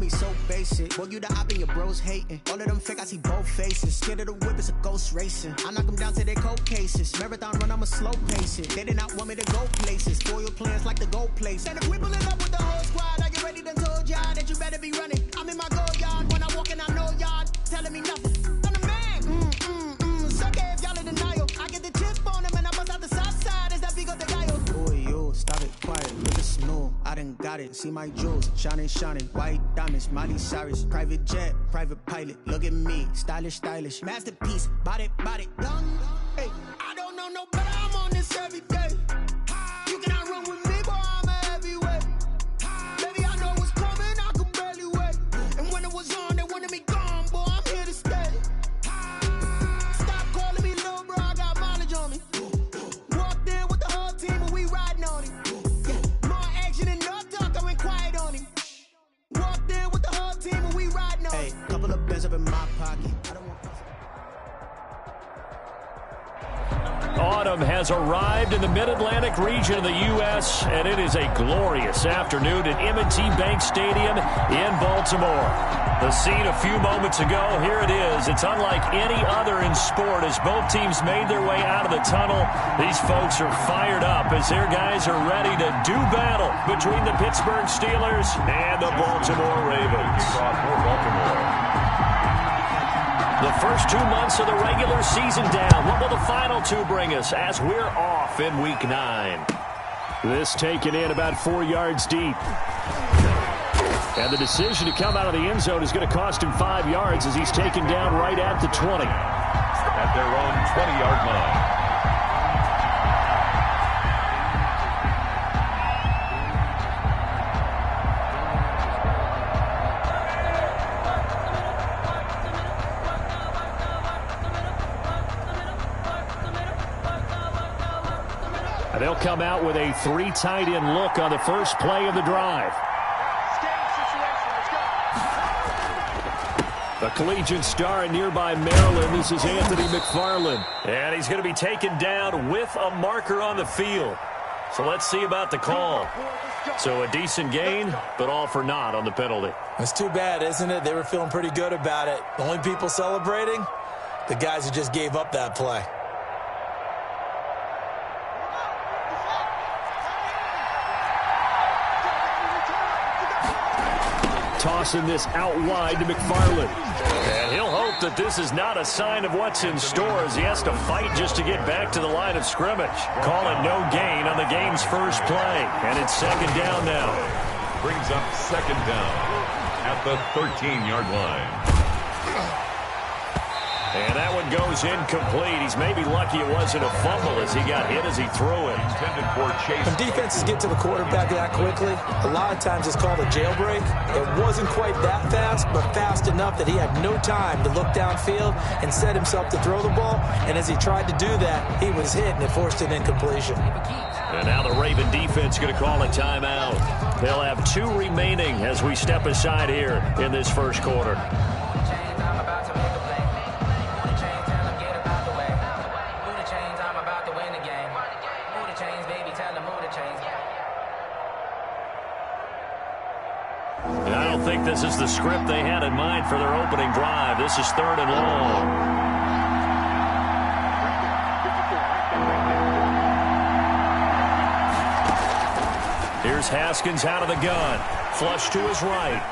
be so basic. Boy, you the op and your bros hating. All of them fake, I see both faces. Scared of the whip, it's a ghost racing. I knock them down to their cold cases. Marathon run, I'ma slow pace it. They did not want me to go places. Spoil plans like the gold place. And if we pulling up with the whole squad, are you ready? Done told y'all that you better be running. I'm in my go yard. When I walk in, I know y'all telling me nothing. I'm the man. Suck it if y'all in denial. I get the chip on them and I bust out the south side. Is that big of the guy? Boy, yo, stop it, quiet, look at snow. I done got it, see my jewels, shining, white diamonds, Miley Cyrus, private jet, private pilot. Look at me, stylish, masterpiece, body, young. Hey, I don't know no better, I'm on this every day. You cannot run with me, boy, I'm a heavyweight. Baby, I know what's coming, I could barely wait. And when it was on, they wanted me gone, boy, I'm here to stay. Stop calling me little bro, I got mileage on me. Walked in with the whole team, and we riding on it. Yeah, more action and no talk, I went quiet on him. Walked in with the whole team, and we riding on it. Hey, couple of bins up in my pocket. I don't want. Autumn has arrived in the Mid-Atlantic region of the U.S., and it is a glorious afternoon at M&T Bank Stadium in Baltimore. The scene a few moments ago, here it is. It's unlike any other in sport as both teams made their way out of the tunnel. These folks are fired up as their guys are ready to do battle between the Pittsburgh Steelers and the Baltimore Ravens. The first 2 months of the regular season down. What will the final two bring us as we're off in Week 9? This taken in about 4 yards deep. And the decision to come out of the end zone is going to cost him 5 yards as he's taken down right at the 20. At their own 20-yard line. They'll come out with a 3 tight end look on the first play of the drive. A collegiate star in nearby Maryland. This is Anthony McFarland. And he's going to be taken down with a marker on the field. So let's see about the call. So a decent gain, but all for naught on the penalty. It's too bad, isn't it? They were feeling pretty good about it. The only people celebrating? The guys who just gave up that play. Tossing this out wide to McFarland. And he'll hope that this is not a sign of what's in store as he has to fight just to get back to the line of scrimmage. Calling no gain on the game's first play. And it's second down now. Brings up second down at the 13-yard line. And that one goes incomplete. He's maybe lucky it wasn't a fumble as he got hit as he threw it. Intended for Chase. When defenses get to the quarterback that quickly, a lot of times it's called a jailbreak. It wasn't quite that fast, but fast enough that he had no time to look downfield and set himself to throw the ball. And as he tried to do that, he was hit and it forced an incompletion. And now the Raven defense going to call a timeout. They'll have 2 remaining as we step aside here in this first quarter. And I don't think this is the script they had in mind for their opening drive. This is 3rd and long. Here's Haskins out of the gun. Flush to his right.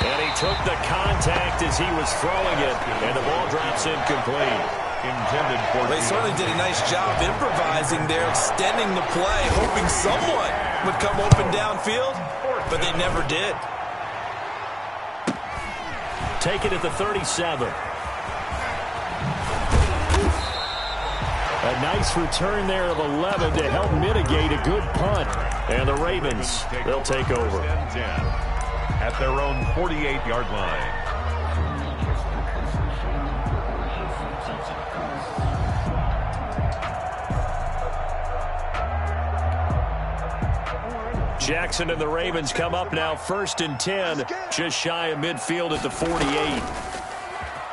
And he took the contact as he was throwing it. And the ball drops incomplete. Intended for They certainly did a nice job improvising there, extending the play, hoping someone would come open downfield, but they never did. Take it at the 37. A nice return there of 11 to help mitigate a good punt. And the Ravens, they'll take over. At their own 48-yard line. Jackson and the Ravens come up now 1st and 10, just shy of midfield at the 48.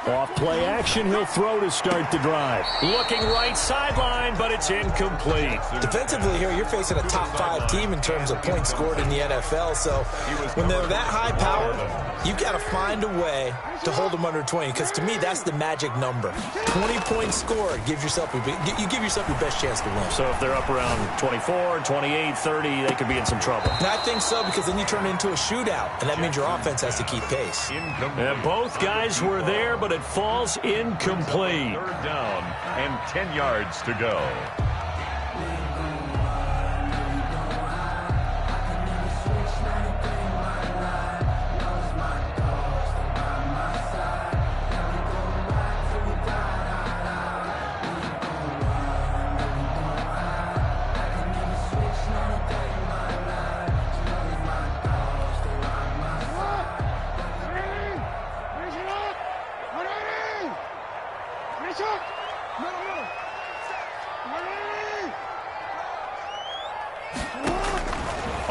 Off play action, he'll throw to start the drive. Looking right sideline, but it's incomplete. Defensively here, you're facing a top 5 team in terms of points scored in the NFL. So when they're that high powered, you got to find a way to hold them under 20. Because to me, that's the magic number. 20 points scored gives yourself you give yourself your best chance to win. So if they're up around 24, 28, 30, they could be in some trouble. And I think so, because then you turn it into a shootout, and that means your offense has to keep pace. And both guys were there, but it falls incomplete. Third down and 10 yards to go.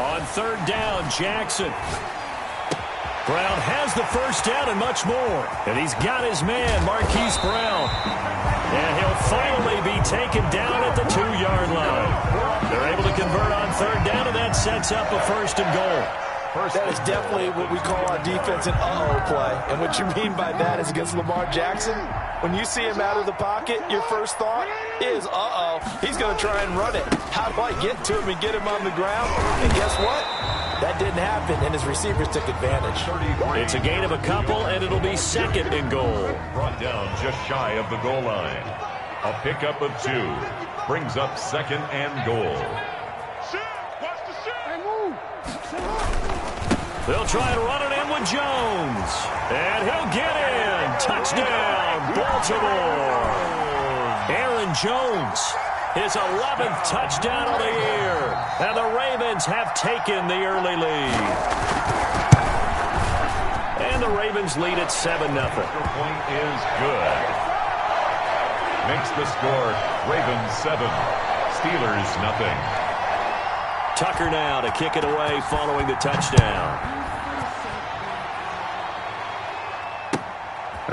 On third down, Jackson. Brown has the first down and much more. And he's got his man, Marquise Brown. And he'll finally be taken down at the 2-yard line. They're able to convert on third down, and that sets up a first and goal. That is definitely what we call our defense an uh-oh play. And what you mean by that is against Lamar Jackson, when you see him out of the pocket, your first thought is, uh-oh, he's going to try and run it. How do I get to him and get him on the ground? And guess what? That didn't happen, and his receivers took advantage. It's a gain of a couple, and it'll be second and goal. Brought down just shy of the goal line. A pickup of 2 brings up second and goal. They'll try to run it in with Jones. And he'll get in. Touchdown, Baltimore. Aaron Jones, his 11th touchdown of the year. And the Ravens have taken the early lead. And the Ravens lead at 7-0. Point is good. Makes the score Ravens 7, Steelers nothing. Tucker now to kick it away following the touchdown.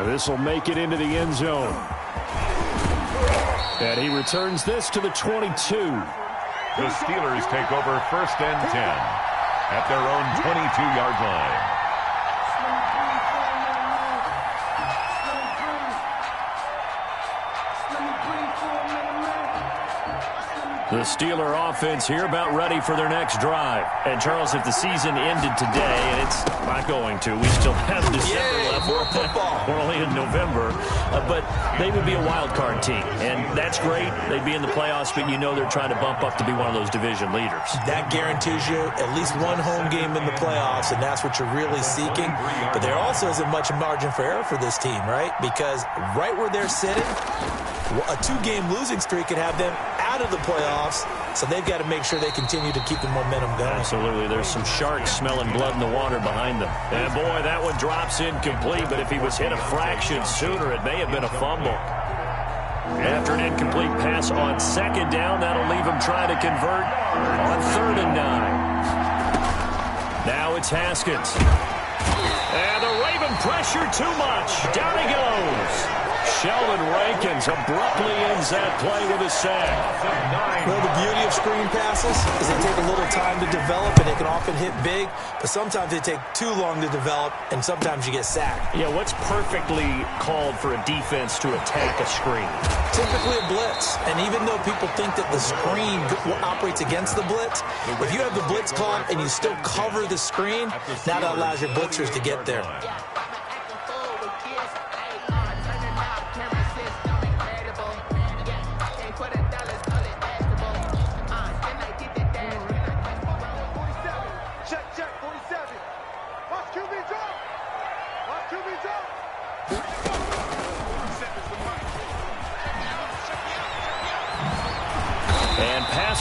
This will make it into the end zone. And he returns this to the 22. The Steelers take over first and 10 at their own 22-yard line. The Steeler offense here about ready for their next drive. And, Charles, if the season ended today, and it's not going to, we still have December left. More football. We're only in November. But they would be a wild card team. And that's great. They'd be in the playoffs, but you know they're trying to bump up to be one of those division leaders. That guarantees you at least one home game in the playoffs, and that's what you're really seeking. But there also isn't much margin for error for this team, right? Because right where they're sitting, a 2-game losing streak could have them out of the playoffs, so they've got to make sure they continue to keep the momentum going. Absolutely. There's some sharks smelling blood in the water behind them. And, boy, that one drops incomplete, but if he was hit a fraction sooner, it may have been a fumble. After an incomplete pass on second down, that'll leave him trying to convert on 3rd and 9. Now it's Haskins. And the Raven pressure too much. Down he goes. Sheldon Rankins abruptly ends that play with a sack. Well, the beauty of screen passes is they take a little time to develop, and they can often hit big, but sometimes they take too long to develop, and sometimes you get sacked. Yeah, what's perfectly called for a defense to attack a screen? Typically a blitz, and even though people think that the screen operates against the blitz, if you have the blitz called and you still cover the screen, now that allows your blitzers to get there.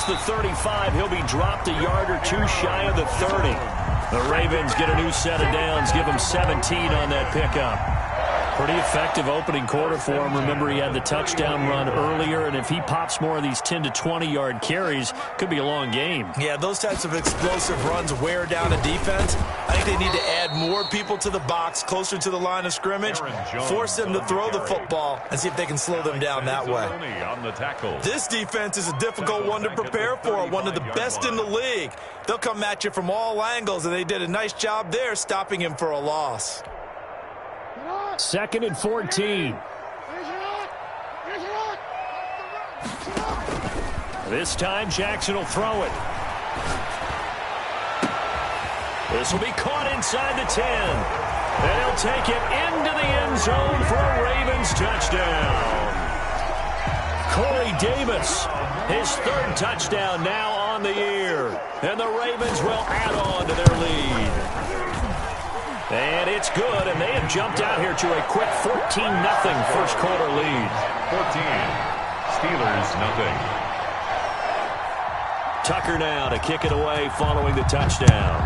The 35, he'll be dropped a yard or two shy of the 30. The Ravens get a new set of downs, give them 17 on that pickup. Pretty effective opening quarter for him. Remember, he had the touchdown run earlier, and if he pops more of these 10 to 20-yard carries, could be a long game. Yeah, those types of explosive runs wear down a defense. I think they need to add more people to the box, closer to the line of scrimmage, force them to throw the football, and see if they can slow them down that way. This defense is a difficult one to prepare for, one of the best in the league. They'll come at you from all angles, and they did a nice job there stopping him for a loss. 2nd and 14. This time, Jackson will throw it. This will be caught inside the 10. And he'll take it into the end zone for a Ravens touchdown. Corey Davis, his 3rd touchdown now on the year. And the Ravens will add on to their lead. And it's good, and they have jumped out here to a quick 14-0 first quarter lead. 14, Steelers nothing. Tucker now to kick it away following the touchdown.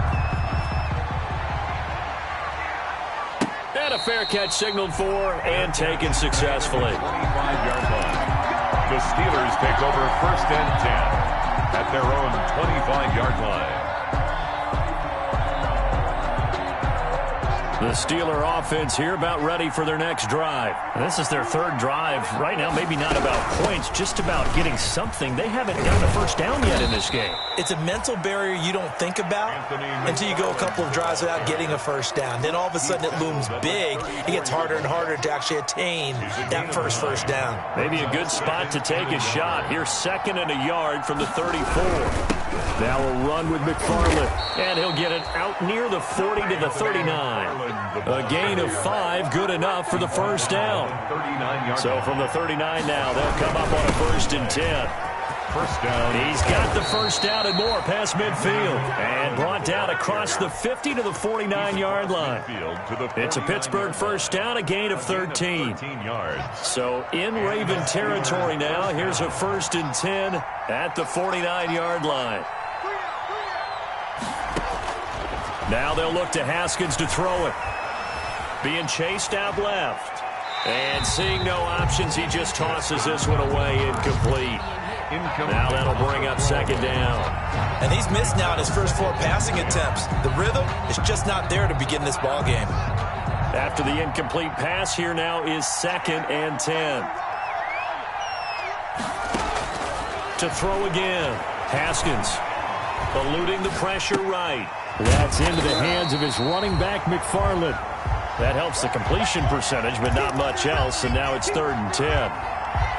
And a fair catch signaled for and taken successfully. 25-yard line. The Steelers take over 1st and 10 at their own 25-yard line. The Steeler offense here about ready for their next drive. This is their 3rd drive. Right now, maybe not about points, just about getting something. They haven't gotten a first down yet in this game. It's a mental barrier you don't think about until you go a couple of drives without getting a first down. Then all of a sudden it looms big. It gets harder and harder to actually attain that first down. Maybe a good spot to take a shot. Here's 2nd and a yard from the 34. Now a run with McFarland, and he'll get it out near the 40 to the 39. A gain of 5, good enough for the first down. So from the 39 now, they'll come up on a 1st and 10. First down. He's got the first down and more past midfield. And brought down across the 50 to the 49-yard line. It's a Pittsburgh first down, a gain of 13. So in Raven territory now, here's a 1st and 10 at the 49-yard line. Now they'll look to Haskins to throw it. Being chased out left. And seeing no options, he just tosses this one away, incomplete. Now that'll bring up 2nd down. And he's missed now in his first 4 passing attempts. The rhythm is just not there to begin this ball game. After the incomplete pass, here now is 2nd and 10. To throw again. Haskins eluding the pressure right. That's into the hands of his running back, McFarland. That helps the completion percentage, but not much else, and now it's 3rd and 10.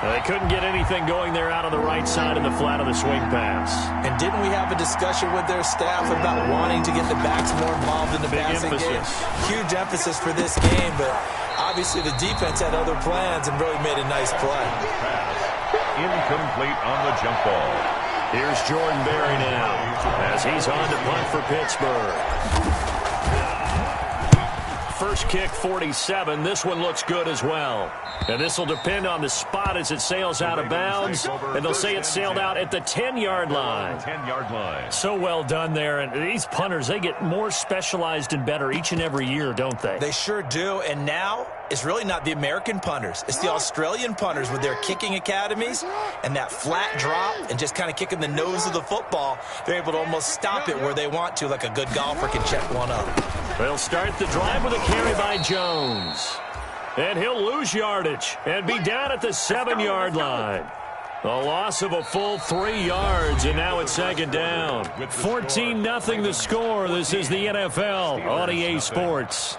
They couldn't get anything going there out on the right side of the flat of the swing pass. And didn't we have a discussion with their staff about wanting to get the backs more involved in the passing game? Huge emphasis for this game, but obviously the defense had other plans and really made a nice play. Incomplete on the jump ball. Here's Jordan Berry now as he's on to punt for Pittsburgh. First kick, 47. This one looks good as well. And this will depend on the spot as it sails out of bounds. And they'll say it sailed out at the 10-yard line. 10-yard line. So well done there. And these punters, they get more specialized and better each and every year, don't they? They sure do. And now it's really not the American punters. It's the Australian punters with their kicking academies and that flat drop and just kind of kicking the nose of the football. They're able to almost stop it where they want to, like a good golfer can check one up. They'll start the drive with a carry by Jones. And he'll lose yardage and be down at the 7-yard line. A loss of a full 3 yards, and now it's 2nd down. 14-0 the score. This is the NFL on EA Sports.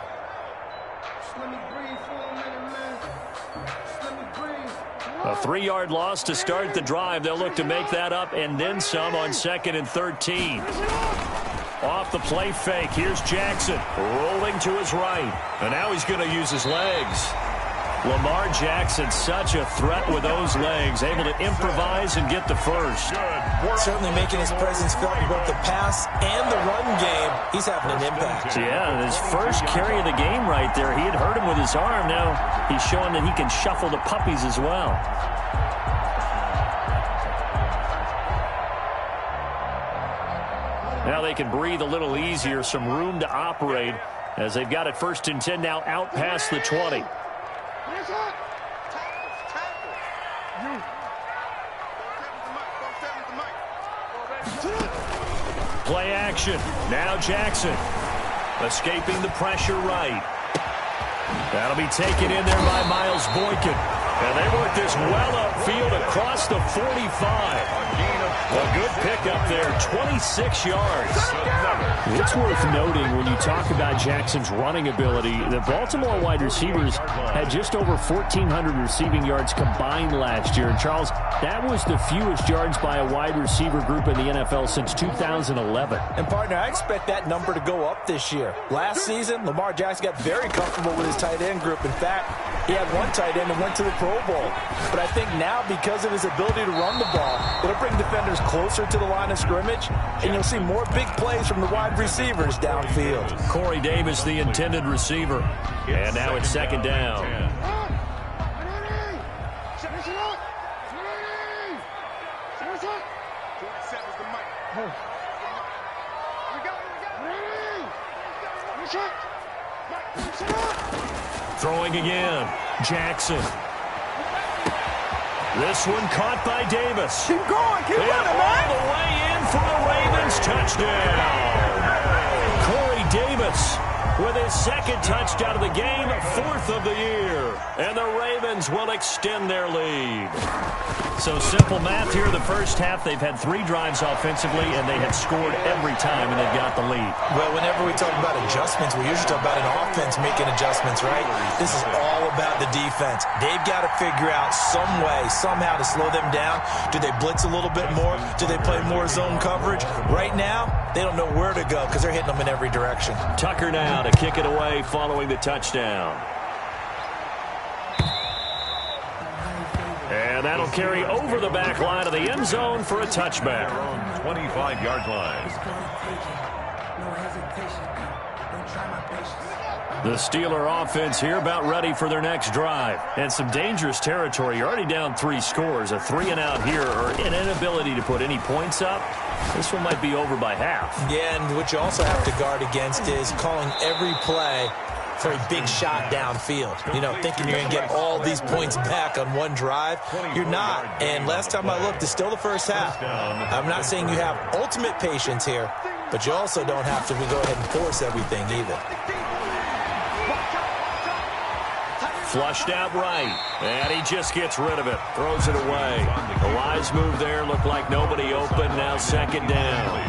A 3-yard loss to start the drive. They'll look to make that up and then some on 2nd and 13. Off the play fake, here's Jackson rolling to his right. And now he's going to use his legs. Lamar Jackson, such a threat with those legs, able to improvise and get the first. Certainly making his presence felt in both the pass and the run game. He's having an impact. Yeah, his first carry of the game right there, he had hurt him with his arm. Now he's showing that he can shuffle the puppies as well. Now they can breathe a little easier, some room to operate as they've got it 1st and 10 now out past the 20. Play action. Now Jackson. Escaping the pressure right. That'll be taken in there by Miles Boykin. And they work this well upfield across the 45. A good pickup there, 26 yards. It's worth noting when you talk about Jackson's running ability, the Baltimore wide receivers had just over 1,400 receiving yards combined last year. And Charles, that was the fewest yards by a wide receiver group in the NFL since 2011. And partner, I expect that number to go up this year. Last season, Lamar Jackson got very comfortable with his tight end group. In fact, he had one tight end and went to the Pro Bowl. But I think now, because of his ability to run the ball, it'll bring defenders closer to the line of scrimmage, and you'll see more big plays from the wide receivers downfield. Corey Davis, the intended receiver. And now it's second down. Throwing again. Jackson. This one caught by Davis. Keep going, keep running, man. All the way in for a Ravens touchdown. Corey Davis with his second touchdown of the game, fourth of the year. And the Ravens will extend their lead. So simple math here. The first half, they've had 3 drives offensively, and they had scored every time, and they've got the lead. Well, whenever we talk about adjustments, we usually talk about an offense making adjustments, right? This is all about the defense. They've got to figure out some way, somehow to slow them down. Do they blitz a little bit more? Do they play more zone coverage? Right now, they don't know where to go because they're hitting them in every direction. Tucker now to kick it away following the touchdown. And that'll carry over the back line of the end zone for a touchback. 25-yard line. The Steeler offense here about ready for their next drive. And some dangerous territory. You're already down 3 scores. A 3-and-out here, or an inability to put any points up. This one might be over by half. Yeah, and what you also have to guard against is calling every play for a big shot downfield. You know, thinking you're going to get all these points back on one drive. You're not. And last time I looked, it's still the first half. I'm not saying you have ultimate patience here, but you also don't have to go ahead and force everything either. Flushed out right, and he just gets rid of it. Throws it away. The wise move there. Looked like nobody open. Now second down.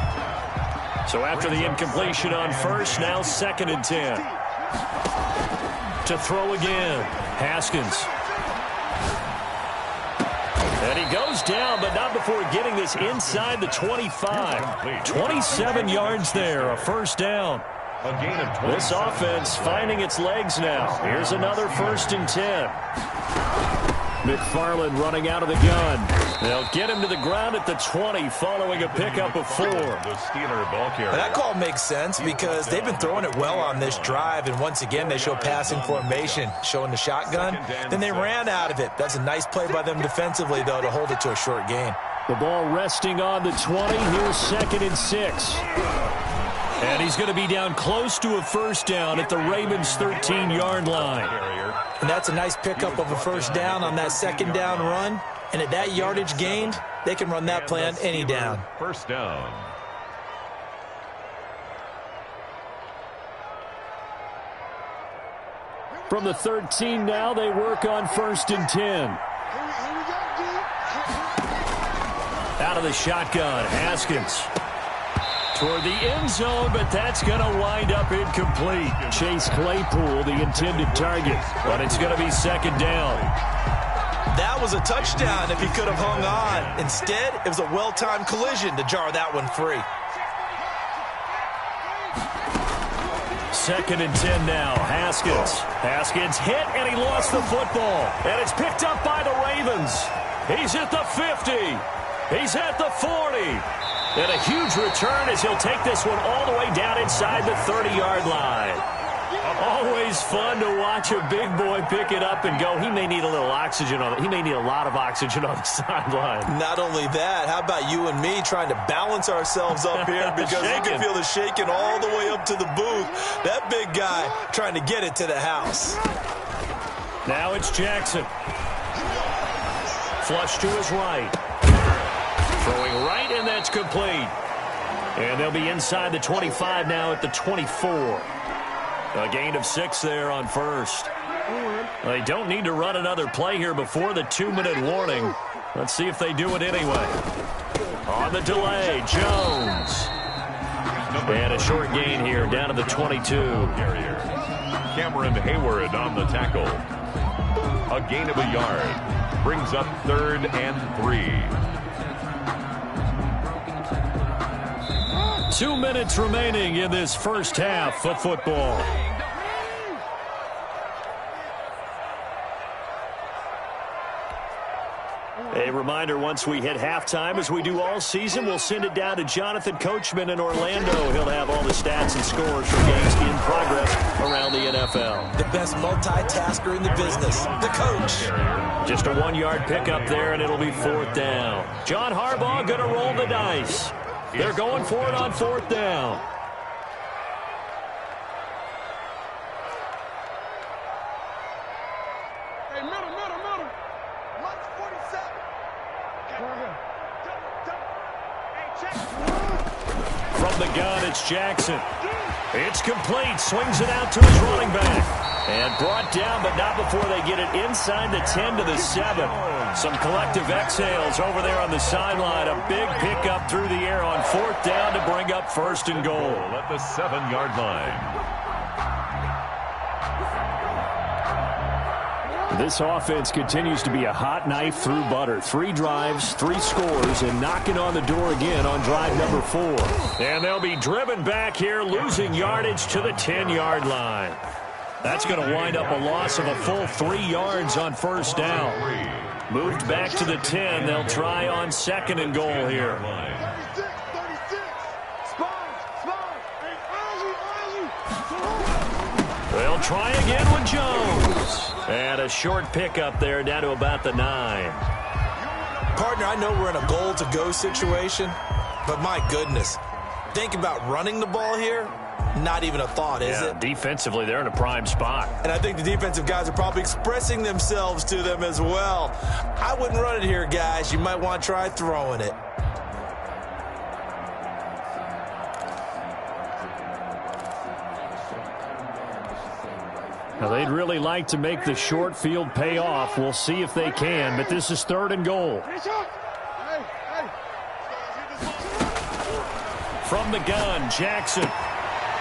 So after the incompletion on first, now 2nd and 10. To throw again. Haskins. And he goes down, but not before getting this inside the 25. 27 yards there, a first down. A gain of 20. This offense finding its legs now. Here's another 1st and 10. McFarland running out of the gun. They'll get him to the ground at the 20 following a pickup of 4. The Steeler ball carrier. That call makes sense because they've been throwing it well on this drive, and once again they show passing formation, showing the shotgun. Then they ran out of it. That's a nice play by them defensively, though, to hold it to a short gain. The ball resting on the 20. Here's 2nd and 6. And he's going to be down close to a first down at the Ravens' 13-yard line. And that's a nice pickup of a first down on that second down run. And at that yardage gained, they can run that play on any down. First down. From the 13 now, they work on 1st and 10. Out of the shotgun, Haskins. Toward the end zone, but that's going to wind up incomplete. Chase Claypool, the intended target. But it's going to be second down. That was a touchdown if he could have hung on. Instead, it was a well-timed collision to jar that one free. 2nd and 10 now. Haskins. Haskins hit, and he lost the football. And it's picked up by the Ravens. He's at the 50. He's at the 40. And a huge return as he'll take this one all the way down inside the 30-yard line. Always fun to watch a big boy pick it up and go. He may need a little oxygen on it. He may need a lot of oxygen on the sideline. Not only that, how about you and me trying to balance ourselves up here because you can feel the shaking all the way up to the booth. That big guy trying to get it to the house. Now it's Jackson. Flush to his right. Throwing right, and that's complete. And they'll be inside the 25 now at the 24. A gain of 6 there on first. They don't need to run another play here before the 2-minute warning. Let's see if they do it anyway. On the delay, Jones. And a short gain here down to the 22. Cameron Hayward on the tackle. A gain of a yard. Brings up 3rd and 3. 2 minutes remaining in this first half of football. A reminder, once we hit halftime, as we do all season, we'll send it down to Jonathan Coachman in Orlando. He'll have all the stats and scores from games in progress around the NFL. The best multitasker in the business, the coach. Just a 1-yard pickup there, and it'll be 4th down. John Harbaugh going to roll the dice. They're going for it on 4th down. From the gun, it's Jackson. It's complete. Swings it out to his running back. And brought down, but not before they get it inside the 10 to the 7. Some collective exhales over there on the sideline. A big pickup through the air on 4th down to bring up 1st and goal. At the 7-yard line. This offense continues to be a hot knife through butter. 3 drives, 3 scores, and knocking on the door again on drive number 4. And they'll be driven back here, losing yardage to the 10-yard line. That's going to wind up a loss of a full 3 yards on 1st down. Moved back to the 10. They'll try on 2nd and goal here. They'll try again with Jones. And a short pickup there down to about the 9. Partner, I know we're in a goal-to-go situation, but my goodness, think about running the ball here. Not even a thought, is it? Defensively, they're in a prime spot. And I think the defensive guys are probably expressing themselves to them as well. I wouldn't run it here, guys. You might want to try throwing it. Now, they'd really like to make the short field pay off. We'll see if they can, but this is 3rd and goal. From the gun, Jackson.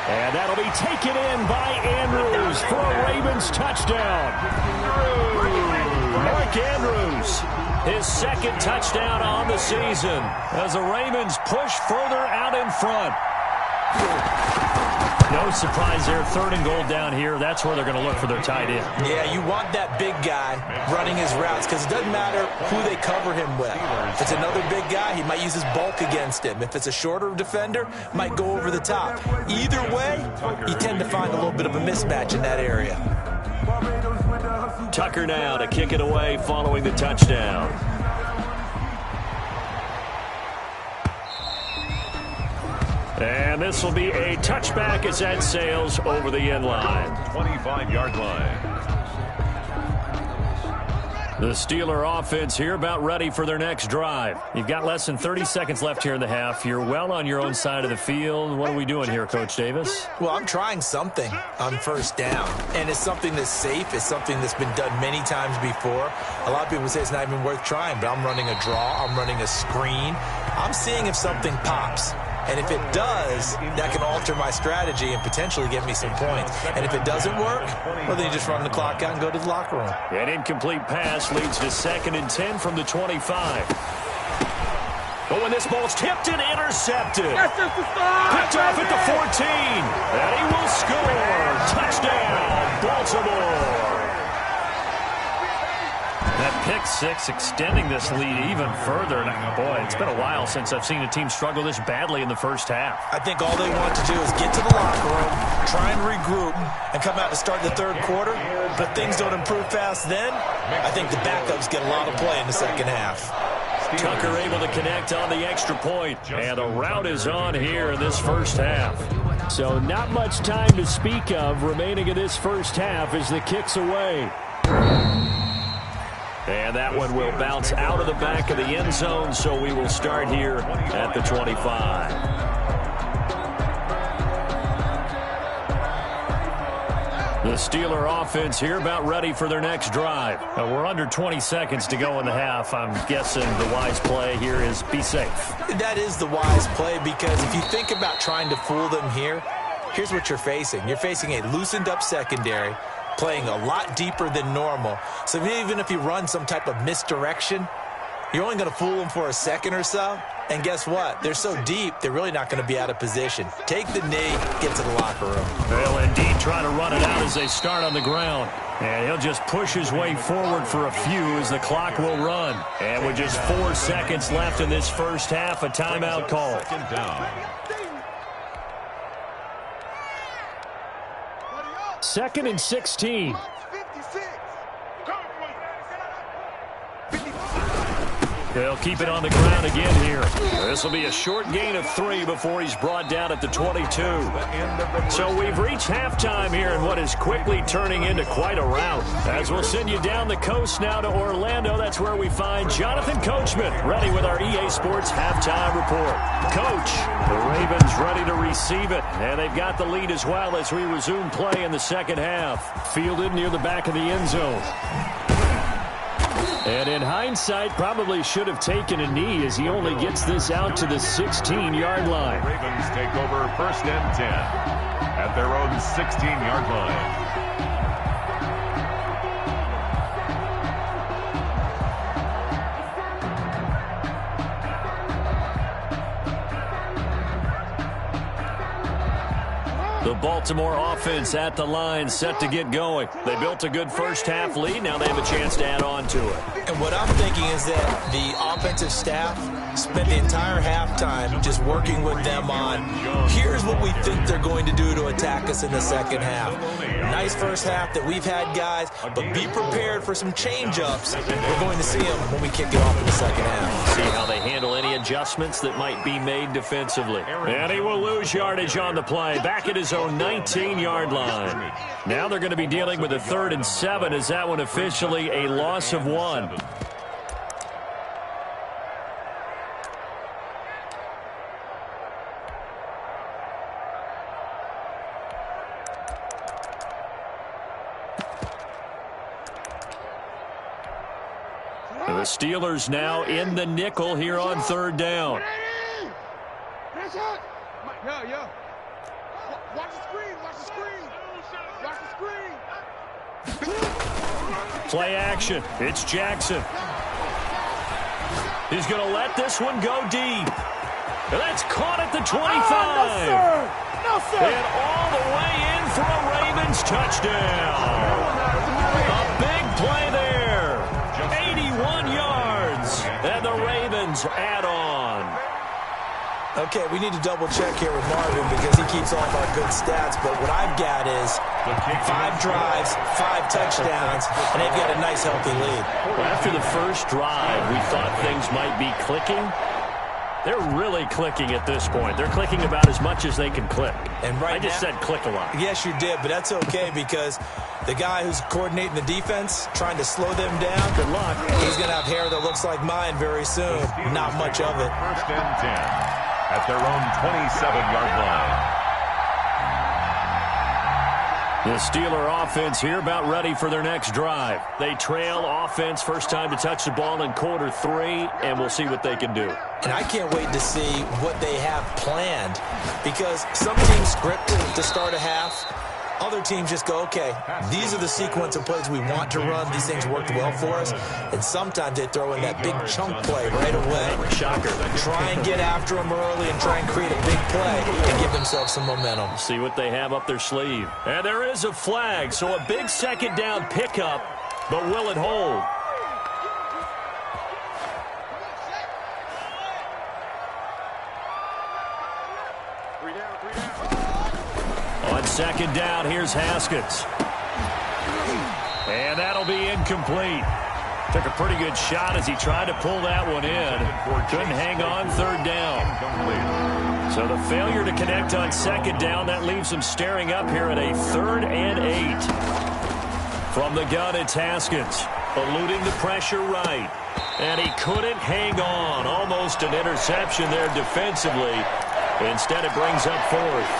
And that'll be taken in by Andrews for a Ravens touchdown. Mark Andrews, his 2nd touchdown on the season as the Ravens push further out in front. No surprise there, 3rd and goal down here. That's where they're going to look for their tight end. Yeah, you want that big guy running his routes because it doesn't matter who they cover him with. If it's another big guy, he might use his bulk against him. If it's a shorter defender, might go over the top. Either way, you tend to find a little bit of a mismatch in that area. Tucker now to kick it away following the touchdown. And this will be a touchback as that sails over the end line. 25-yard line. The Steeler offense here about ready for their next drive. You've got less than 30 seconds left here in the half. You're well on your own side of the field. What are we doing here, Coach Davis? Well, I'm trying something on 1st down. And it's something that's safe. It's something that's been done many times before. A lot of people say it's not even worth trying, but I'm running a draw. I'm running a screen. I'm seeing if something pops. And if it does, that can alter my strategy and potentially get me some points. And if it doesn't work, well, then you just run the clock out and go to the locker room. An incomplete pass leads to 2nd and 10 from the 25. But when this ball's tipped and intercepted. Picked off at the 14. And he will score. Touchdown, Baltimore. That pick 6 extending this lead even further. And boy, it's been a while since I've seen a team struggle this badly in the first half. I think all they want to do is get to the locker room, try and regroup, and come out to start the 3rd quarter. But things don't improve fast then. I think the backups get a lot of play in the 2nd half. Tucker able to connect on the extra point. And the route is on here in this first half. So not much time to speak of remaining in this first half as the kick's away. And that one will bounce out of the back of the end zone, so we will start here at the 25. The Steeler offense here about ready for their next drive. We're under 20 seconds to go in the half. I'm guessing the wise play here is be safe. That is the wise play, because if you think about trying to fool them here, here's what you're facing. You're facing a loosened up secondary, playing a lot deeper than normal. So even if you run some type of misdirection, you're only going to fool them for a second or so. And guess what? They're so deep, they're really not going to be out of position. Take the knee, get to the locker room. They'll indeed try to run it out as they start on the ground. And he'll just push his way forward for a few as the clock will run. And with just 4 seconds left in this first half, a timeout call. Second and 16. They'll keep it on the ground again here. This will be a short gain of 3 before he's brought down at the 22. So we've reached halftime here in what is quickly turning into quite a rout. As we'll send you down the coast now to Orlando, that's where we find Jonathan Coachman ready with our EA Sports halftime report. Coach, the Ravens ready to receive it, and they've got the lead as well as we resume play in the second half. Fielded near the back of the end zone. And in hindsight, probably should have taken a knee as he only gets this out to the 16-yard line. Ravens take over first and 10 at their own 16-yard line. The Baltimore offense at the line, set to get going. They built a good first-half lead. Now they have a chance to add on to it. And what I'm thinking is that the offensive staff spent the entire halftime just working with them on, here's what we think they're going to do to attack us in the second half. Nice first half that we've had, guys, but be prepared for some change-ups. We're going to see them when we kick it off in the second half. See how they handle any adjustments that might be made defensively. And he will lose yardage on the play, back at his own 19-yard line. Now they're going to be dealing with a 3rd and 7 as that one officially a loss of 1. The Steelers now in the nickel here on 3rd down. Yo. Watch the screen. Watch the screen. Play action. It's Jackson. He's going to let this one go deep. And that's caught at the 25. No, sir. And all the way in for a Ravens touchdown. A big play there. 81 yards. And the Ravens add on. Okay, we need to double-check here with Marvin because he keeps all of our good stats, but what I've got is 5 drives, 5 touchdowns, and they've got a nice, healthy lead. Well, after the first drive, we thought things might be clicking. They're really clicking at this point. They're clicking about as much as they can click. And right I just said click a lot. Yes, you did, but that's okay because the guy who's coordinating the defense, trying to slow them down, Good luck. he's going to have hair that looks like mine very soon. Not much of it. First and 10 at their own 27-yard line. The Steeler offense here about ready for their next drive. They trail offense, first time to touch the ball in quarter 3, and we'll see what they can do. And I can't wait to see what they have planned because some teams script to start a half. Other teams just go, okay, these are the sequence of plays we want to run. These things worked well for us. And sometimes they throw in that big chunk play right away. Shocker. Try and get after them early and try and create a big play and give themselves some momentum. See what they have up their sleeve. And there is a flag, so a big second down pickup, but will it hold? On second down, here's Haskins. And that'll be incomplete. Took a pretty good shot as he tried to pull that one in. Couldn't hang on 3rd down. So the failure to connect on second down, that leaves him staring up here at a 3rd and 8. From the gun, it's Haskins. Eluding the pressure right. And he couldn't hang on. Almost an interception there defensively. Instead, it brings up fourth.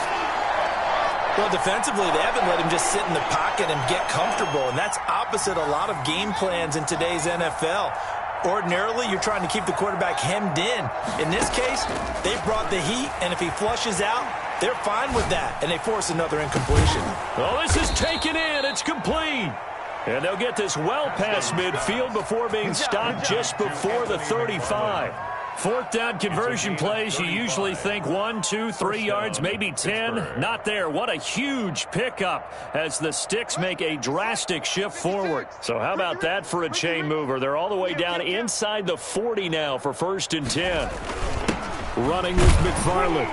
Well, defensively, they haven't let him just sit in the pocket and get comfortable, and that's opposite a lot of game plans in today's NFL. Ordinarily, you're trying to keep the quarterback hemmed in. In this case, they brought the heat, and if he flushes out, they're fine with that, and they force another incompletion. Oh, this is taken in. It's complete. And they'll get this well past midfield before being stopped just before the 35. Fourth down conversion plays, you usually think 1, 2, 3 yards, maybe 10. Not there. What a huge pickup as the Sticks make a drastic shift forward. So how about that for a chain mover? They're all the way down inside the 40 now for 1st and 10. Running with McFarland.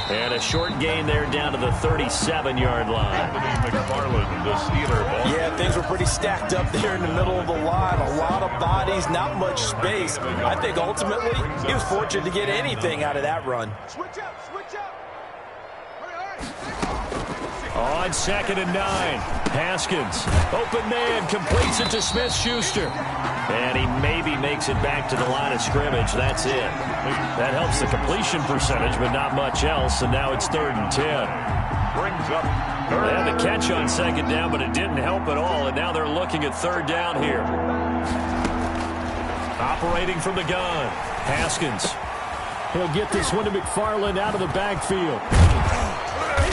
And a short gain there down to the 37-yard line. McFarland, the Steeler ball. Yeah, things were pretty stacked up there in the middle of the line. A lot of bodies, not much space. I think ultimately he was fortunate to get anything out of that run. Switch up, switch up. On 2nd and 9, Haskins, open man, completes it to Smith-Schuster. And he maybe makes it back to the line of scrimmage. That's it. That helps the completion percentage, but not much else. And now it's 3rd and 10. Brings up They had the catch on 2nd down, but it didn't help at all. And now they're looking at 3rd down here. Operating from the gun, Haskins. He'll get this one to McFarland out of the backfield.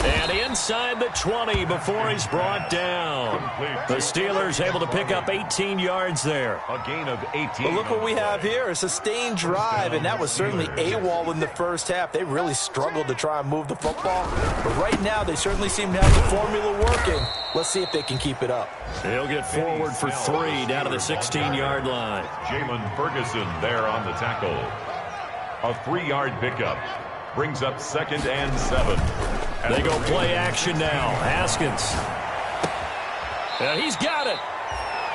And inside the 20 before he's brought down. The Steelers able to pick up 18 yards there. a gain of 18. But look what we have here, a sustained drive, and that was certainly AWOL in the first half. They really struggled to try and move the football. But right now, they certainly seem to have the formula working. Let's see if they can keep it up. He'll get forward for 3 down to the 16-yard line. Jalen Ferguson there on the tackle. A 3-yard pickup. Brings up 2nd and 7. They go play action now. Haskins. And he's got it.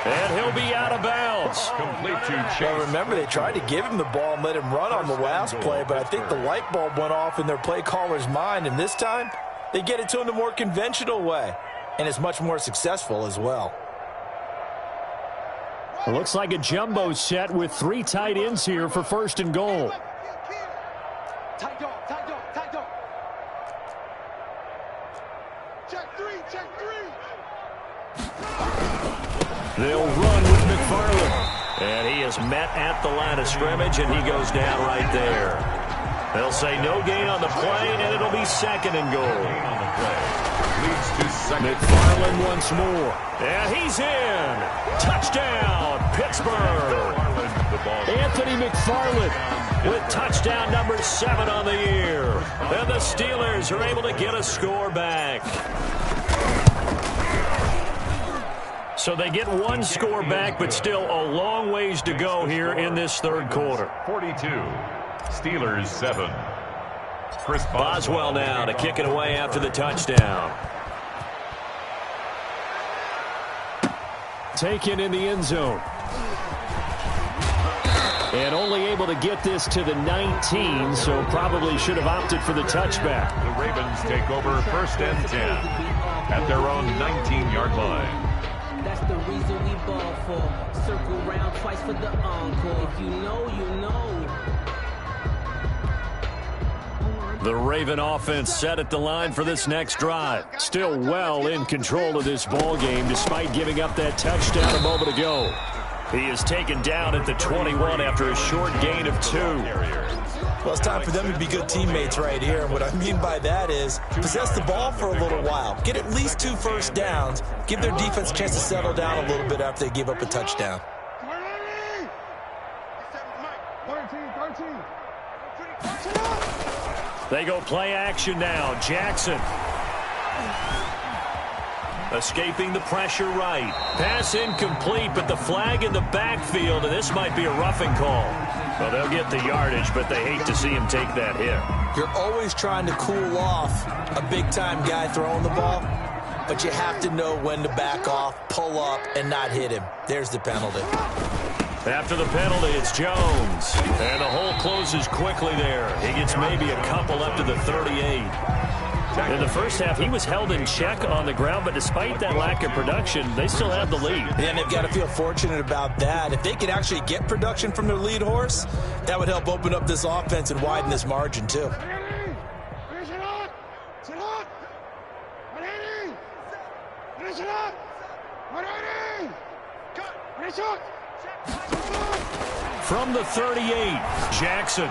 And he'll be out of bounds. Complete to Chase. Well, remember, they tried to give him the ball and let him run on the last play, but I think the light bulb went off in their play caller's mind, and this time they get it to him the more conventional way, and it's much more successful as well. It looks like a jumbo set with 3 tight ends here for 1st and goal. Tight dog, tight dog, tight dog. Check 3, check 3. They'll run with McFarland. And he is met at the line of scrimmage, and he goes down right there. They'll say no gain on the play, and it'll be 2nd and goal. On the play. Leads to 2nd. McFarland once more. And he's in. Touchdown, Pittsburgh. Anthony McFarland with touchdown number 7 on the year. And the Steelers are able to get a score back. So they get 1 score back, but still a long ways to go here in this 3rd quarter. 42. Steelers 7. Chris Boswell now to kick it away after the touchdown. Taken in the end zone. And only able to get this to the 19, so probably should have opted for the touchback. The Ravens take over 1st and 10 at their own 19-yard line. That's the reason we ball for. Circle round twice for the encore. If you know, you know. The Raven offense set at the line for this next drive. Still well in control of this ball game despite giving up that touchdown a moment ago. He is taken down at the 21 after a short gain of 2. Well, it's time for them to be good teammates right here. And what I mean by that is possess the ball for a little while. Get at least 2 first downs. Give their defense a chance to settle down a little bit after they give up a touchdown. 13. They go play action now. Jackson. Escaping the pressure right. Pass incomplete, but the flag in the backfield, and this might be a roughing call. Well, they'll get the yardage, but they hate to see him take that hit. You're always trying to cool off a big-time guy throwing the ball, but you have to know when to back off, pull up, and not hit him. There's the penalty. After the penalty, it's Jones. And the hole closes quickly there. He gets maybe a couple up to the 38. protected. In the first half, he was held in check on the ground, but despite that lack of production, they still have the lead. And they've got to feel fortunate about that. If they could actually get production from their lead horse, that would help open up this offense and widen this margin, too. From the 38, Jackson.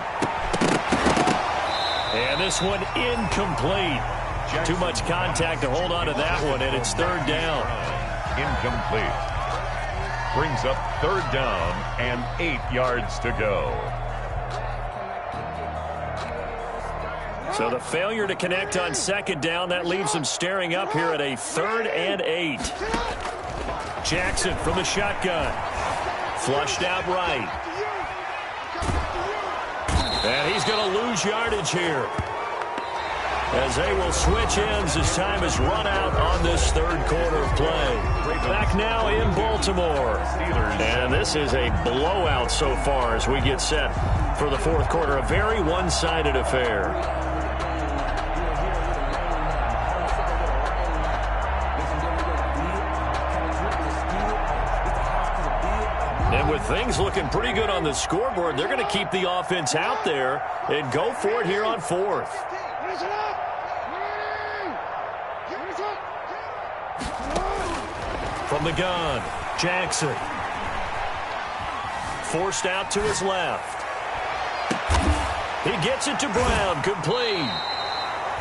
And this one incomplete. Too much contact to hold on to that one, and it's third down. Incomplete. Brings up third down and 8 yards to go. So the failure to connect on second down, that leaves them staring up here at a 3rd and 8. Jackson from the shotgun. Flushed out right. And he's going to lose yardage here, as they will switch ends as time has run out on this third quarter of play. Back now in Baltimore. And this is a blowout so far as we get set for the fourth quarter. A very one-sided affair. And with things looking pretty good on the scoreboard, they're going to keep the offense out there and go for it here on fourth. From the gun, Jackson. Forced out to his left. He gets it to Brown, complete.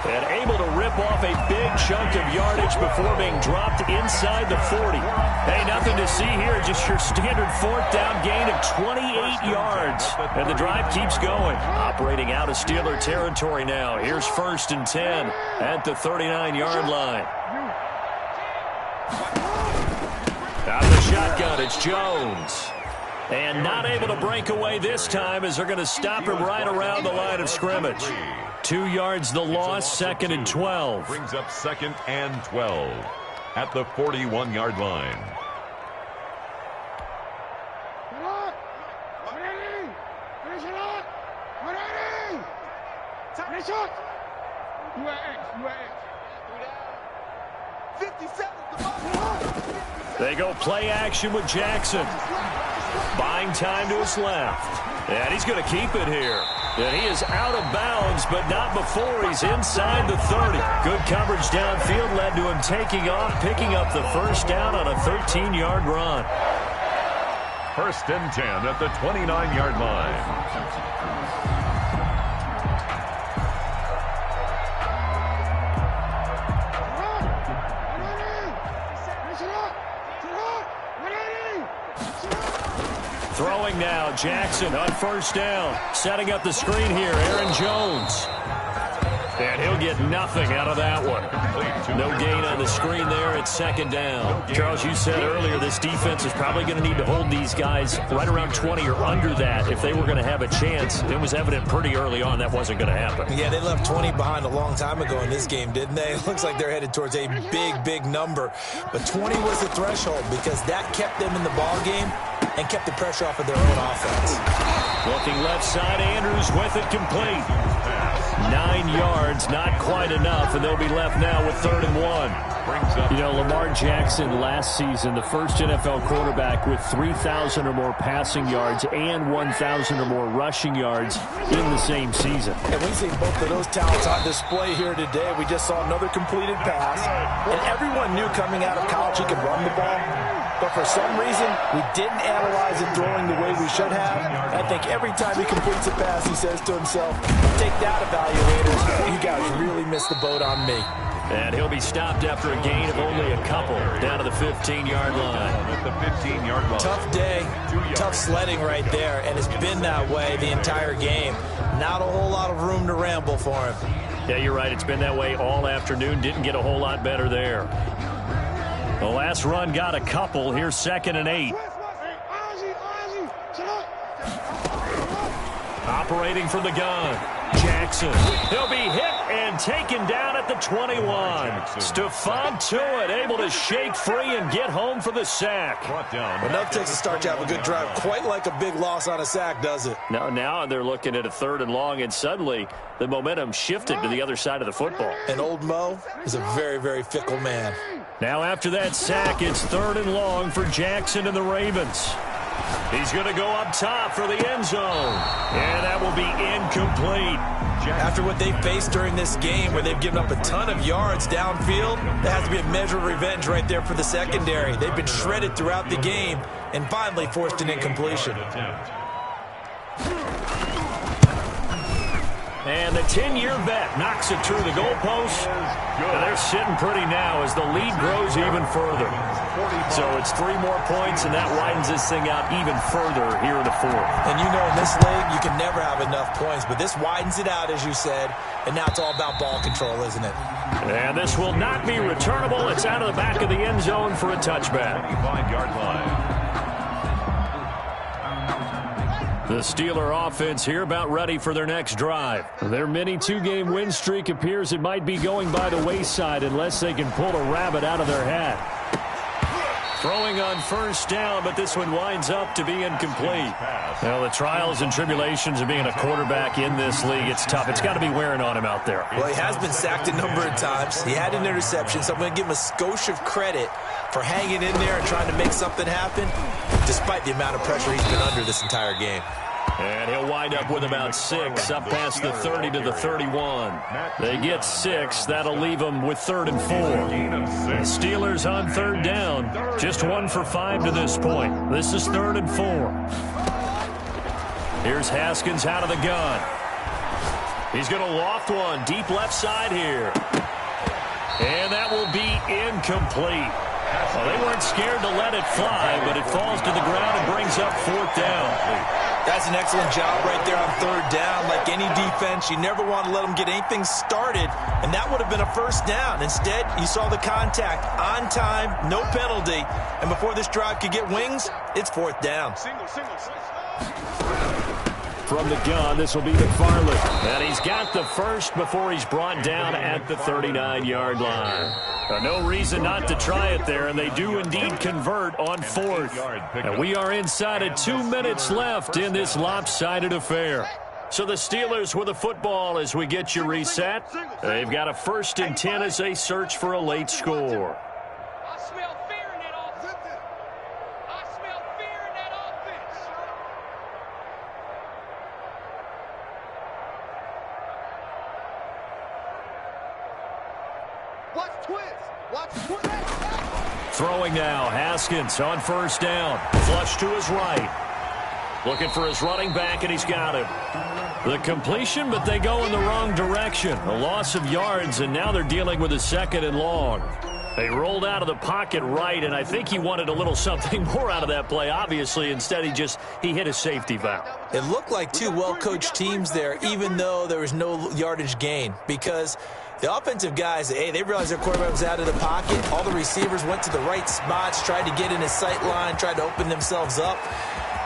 And able to rip off a big chunk of yardage before being dropped inside the 40. Hey, nothing to see here, just your standard fourth down gain of 28 yards. And the drive keeps going. Operating out of Steeler territory now. Here's 1st and 10 at the 39-yard line. Out of the shotgun, it's Jones. And not able to break away this time as they're going to stop him right around the line of scrimmage. 2 yards the loss, 2nd and 12. Brings up 2nd and 12 at the 41-yard line. They go play action with Jackson. Buying time to his left. And he's going to keep it here. And he is out of bounds, but not before he's inside the 30. Good coverage downfield led to him taking off, picking up the first down on a 13-yard run. 1st and 10 at the 29-yard line. Throwing now, Jackson on 1st down. Setting up the screen here, Aaron Jones. And he'll get nothing out of that one. No gain on the screen there at 2nd down. Charles, you said earlier this defense is probably going to need to hold these guys right around 20 or under that if they were going to have a chance. It was evident pretty early on that wasn't going to happen. Yeah, they left 20 behind a long time ago in this game, didn't they? It looks like they're headed towards a big, big number. But 20 was the threshold because that kept them in the ball game and kept the pressure off of their own offense. Looking left side, Andrews with it complete. 9 yards, not quite enough, and they'll be left now with 3rd and 1. You know, Lamar Jackson last season, the first NFL quarterback with 3,000 or more passing yards and 1,000 or more rushing yards in the same season. And we see both of those talents on display here today. We just saw another completed pass, and everyone knew coming out of college he could run the ball. But for some reason, we didn't analyze it throwing the way we should have. I think every time he completes a pass, he says to himself, take that, evaluators. You guys really missed the boat on me. And he'll be stopped after a gain of only a couple down to the 15-yard line. At the 15-yard line. Tough day, tough sledding right there, and it's been that way the entire game. Not a whole lot of room to ramble for him. Yeah, you're right. It's been that way all afternoon. Didn't get a whole lot better there. The last run got a couple. Here's 2nd and 8. Operating from the gun. Jackson. He'll be hit and taken down at the 21. Stephon Tuitt able to shake free and get home for the sack. Enough takes to start to have a good drive. Quite like a big loss on a sack, does it? Now they're looking at a 3rd and long, and suddenly the momentum shifted to the other side of the football. And old Mo is a very, very fickle man. Now after that sack, it's 3rd and long for Jackson and the Ravens. He's going to go up top for the end zone. And that will be incomplete. After what they faced during this game where they've given up a ton of yards downfield, there has to be a measure of revenge right there for the secondary. They've been shredded throughout the game and finally forced an incompletion. And the 10-year vet knocks it through the goalpost. And they're sitting pretty now as the lead grows even further. So it's 3 more points, and that widens this thing out even further here in the 4th. And you know in this league, you can never have enough points. But this widens it out, as you said. And now it's all about ball control, isn't it? And this will not be returnable. It's out of the back of the end zone for a touchback. 5-yard line. The Steeler offense here about ready for their next drive. Their mini 2-game win streak appears it might be going by the wayside unless they can pull a rabbit out of their hat. Throwing on 1st down, but this one winds up to be incomplete. Well, the trials and tribulations of being a quarterback in this league, it's tough. It's got to be wearing on him out there. Well, he has been sacked a number of times. He had an interception, so I'm going to give him a skosh of credit for hanging in there and trying to make something happen, despite the amount of pressure he's been under this entire game. And he'll wind up with about 6, up past the 30 to the 31. They get 6. That'll leave them with 3rd and 4. The Steelers on 3rd down. Just 1 for 5 to this point. This is 3rd and 4. Here's Haskins out of the gun. He's going to loft one deep left side here. And that will be incomplete. Well, they weren't scared to let it fly, but it falls to the ground and brings up 4th down. That's an excellent job right there on 3rd down. Like any defense, you never want to let them get anything started, and that would have been a 1st down. Instead, you saw the contact on time, no penalty, and before this drive could get wings, it's 4th down. From the gun, this will be McFarland. And he's got the 1st before he's brought down at the 39-yard line. No reason not to try it there, and they do indeed convert on 4th. And we are inside of 2 minutes left in this lopsided affair. So the Steelers with the football as we get you reset. They've got a 1st and 10 as they search for a late score. I smell fear in that offense. I smell fear in that offense. Watch twist. Watch twist. Throwing now, Haskins on 1st down. Flush to his right. Looking for his running back, and he's got him. The completion, but they go in the wrong direction. A loss of yards, and now they're dealing with a 2nd and long. They rolled out of the pocket right, and I think he wanted a little something more out of that play, obviously. Instead, he hit a safety valve. It looked like 2 well-coached teams there, even though there was no yardage gain, because the offensive guys, hey, they realized their quarterback was out of the pocket. All the receivers went to the right spots, tried to get in his sight line, tried to open themselves up.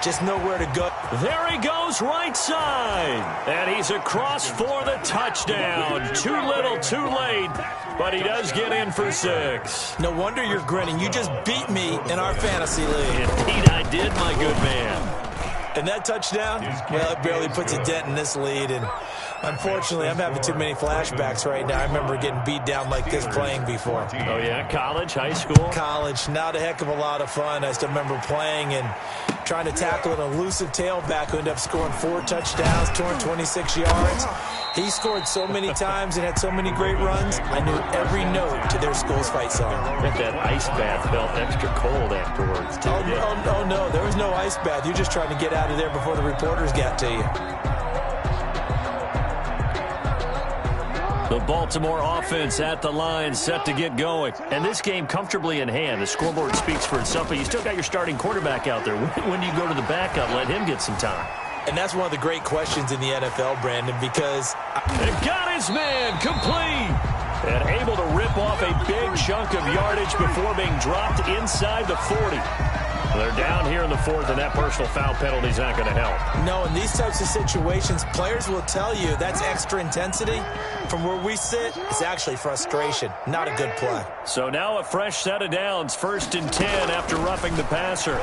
Just nowhere to go. There he goes, right side. And he's across for the touchdown. Too little, too late. But he does get in for 6. No wonder you're grinning. You just beat me in our fantasy league. Indeed I did, my good man. And that touchdown, well, it barely puts a dent in this lead. And unfortunately, I'm having too many flashbacks right now. I remember getting beat down like this playing before. Oh, yeah? College, high school? College. Not a heck of a lot of fun. I still remember playing and trying to tackle an elusive tailback who ended up scoring 4 touchdowns, 226 yards. He scored so many times and had so many great runs, I knew every note to their school's fight song. I bet that ice bath felt extra cold afterwards, too. Oh, no, there was no ice bath. You're just trying to get out of there before the reporters got to you. The Baltimore offense at the line, set to get going. And this game comfortably in hand. The scoreboard speaks for itself, but you still got your starting quarterback out there. When do you go to the backup, let him get some time? And that's one of the great questions in the NFL, Brandon, because... And got his man complete. And able to rip off a big chunk of yardage before being dropped inside the 40. They're down here in the fourth, and that personal foul penalty is not going to help. No, in these types of situations, players will tell you that's extra intensity. From where we sit, it's actually frustration. Not a good play. So now a fresh set of downs. 1st and 10 after roughing the passer.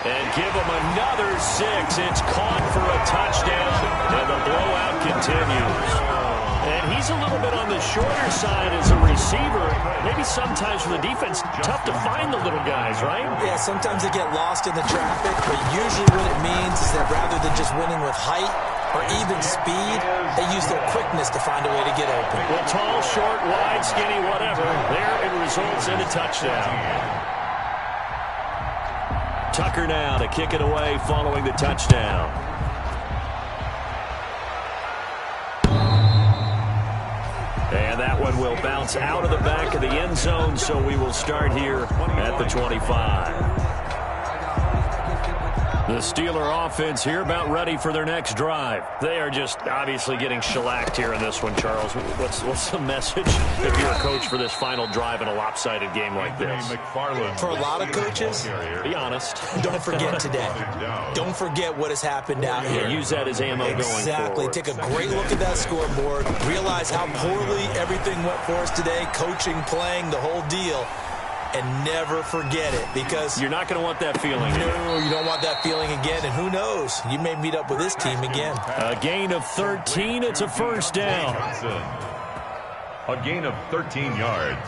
And give him another 6. It's caught for a touchdown, and the blowout continues. And he's a little bit on the shorter side as a receiver. Maybe sometimes for the defense, tough to find the little guys, right? Yeah, sometimes they get lost in the traffic, but usually what it means is that rather than just winning with height or even speed, they use their quickness to find a way to get open. Well, tall, short, wide, skinny, whatever. There it results in a touchdown. Tucker now to kick it away following the touchdown. And that one will bounce out of the back of the end zone, so we will start here at the 25. The Steeler offense here about ready for their next drive. They are just obviously getting shellacked here in this one, Charles. What's the message if you're a coach for this final drive in a lopsided game like this? For a lot of coaches, be honest. Don't forget today. Don't forget what has happened out here. Use that as ammo going forward. Exactly. Take a great look at that scoreboard. Realize how poorly everything went for us today. Coaching, playing, the whole deal. And never forget it, because you're not going to want that feeling. No, you don't want that feeling again. And who knows? You may meet up with this team again. A gain of 13. It's a 1st down. A gain of 13 yards.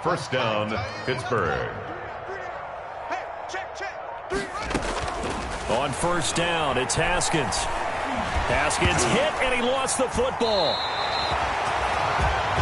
1st down, Pittsburgh. On 1st down, it's Haskins. Haskins hit, and he lost the football.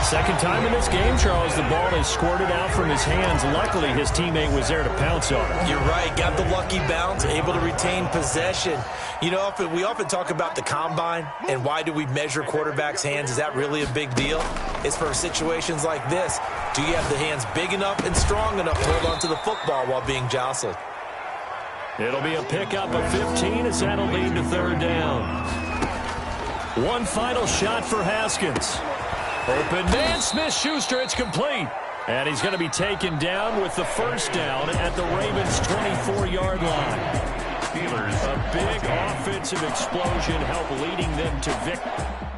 Second time in this game, Charles, the ball is squirted out from his hands. Luckily, his teammate was there to pounce on it. You're right. Got the lucky bounce, able to retain possession. You know, we often talk about the combine and why do we measure quarterbacks' hands. Is that really a big deal? It's for situations like this. Do you have the hands big enough and strong enough to hold onto the football while being jostled? It'll be a pickup of 15 as that'll lead to 3rd down. One final shot for Haskins. Open man, Smith-Schuster, it's complete. And he's going to be taken down with the 1st down at the Ravens' 24-yard line. Steelers. A big offensive explosion helped leading them to victory.